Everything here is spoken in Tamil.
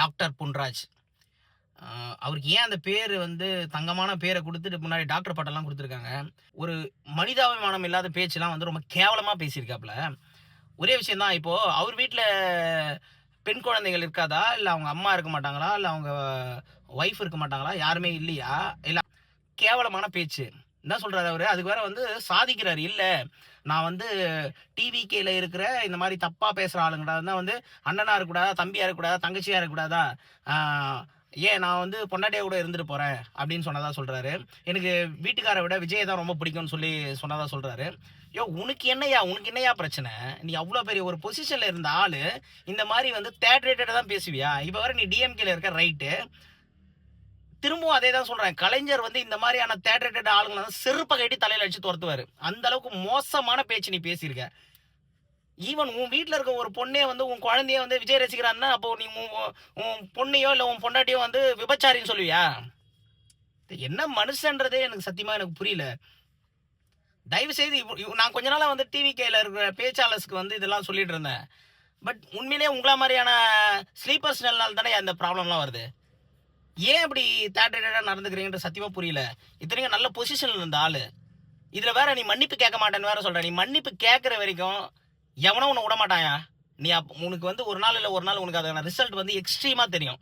டாக்டர் பொன்ராஜ். அவருக்கு ஏன் அந்த பேரு வந்து தங்கமான பேர குடுத்துட்டு முன்னாடி டாக்டர் பட்டம்லாம் குடுத்துருக்காங்க. ஒரு மனிதாபிமானம் இல்லாத பேச்செல்லாம் வந்து ரொம்ப கேவலமா பேசியிருக்காப்ல. ஒரே விஷயம் தான். இப்போ அவர் வீட்ல பெண் குழந்தைகள் இருக்காதா? இல்ல அவங்க அம்மா இருக்க மாட்டாங்களா? இல்ல அவங்க ஒய்ஃப் இருக்க மாட்டாங்களா? யாருமே இல்லையா? இல்ல கேவலமான பேச்சு. என்ன சொல்றாரு அவரு? அதுக்கு வேற வந்து சாதிக்கிறாரு. இல்ல நான் வந்து டிவிகேல இருக்கிற இந்த மாரி தப்பா பேசுற ஆளுங்கடா தான் வந்து அண்ணனா இருக்கக்கூடாதா? தம்பியா இருக்கக்கூடாதா? தங்கச்சியா இருக்கக்கூடாதா? ஆ ஏன் நான் வந்து பொண்டாட்டியா கூட இருந்துட்டு போறேன் அப்படின்னு சொன்னதா சொல்றாரு. எனக்கு வீட்டுக்கார விட விஜய தான் ரொம்ப பிடிக்கும்னு சொல்லி சொன்னதா சொல்றாரு. உனக்கு என்னய்யா பிரச்சனை? நீ அவ்ளோ பெரிய ஒரு பொசிஷன்ல இருந்த ஆளு, இந்த மாரி வந்து தேட்ரேட்டடா தான் பேசுவியா? இப்ப வேற நீ டிஎம்கேல இருக்க ரைட்டு. திரும்பவும் அதே தான் சொல்றேன். கலைஞர் வந்து இந்த மாரியான தேட்ரேட்டட் ஆளுங்கள வந்து செருப்ப கழட்டி தலையில அடிச்சு தொரத்துவாரு. அந்த அளவுக்கு மோசமான பேச்சு நீ பேசியிருக்க. ஈவன் உன் வீட்ல இருக்க ஒரு பொண்ணே வந்து உன் குழந்தைய வந்து விஜய் ரசிகரான்னா, அப்போ நீ உன் உன் பொண்ணையோ, இல்ல உன் பொண்டாட்டியோ வந்து விபச்சாரின்னு சொல்லுவியா? என்ன மனுஷன்றதே எனக்கு சத்தியமா எனக்கு புரியல. தயவு செய்து நான் கொஞ்ச நாளா வந்து டிவிகேல இருக்கிற பேச்சாளர்ஸ்க்கு வந்து இதெல்லாம் சொல்லிட்டு இருந்தேன். பட் உண்மையிலேயே உங்கள மாரியான ஸ்லீப்பர்ஸ்னால தானே இந்த ப்ராப்ளம்லாம் வருது. ஏன் இப்படி தேட்ரேட்டடா நடந்துக்கிறீங்கன்றது சத்தியமா புரியல. இத்தனைக்கும் நல்ல பொசிஷன்ல இருந்த ஆளு. இதுல வேற நீ மன்னிப்பு கேட்க மாட்டேன்னு வேற சொல்ற. நீ மன்னிப்பு கேட்கிற வரைக்கும் எவனும் உன்ன விடமாட்டான்யா. நீ உனக்கு வந்து ஒரு நாள் இல்ல ஒரு நாள் உனக்கு அதுக்கான ரிசல்ட் வந்து எக்ஸ்ட்ரீமா தெரியும்.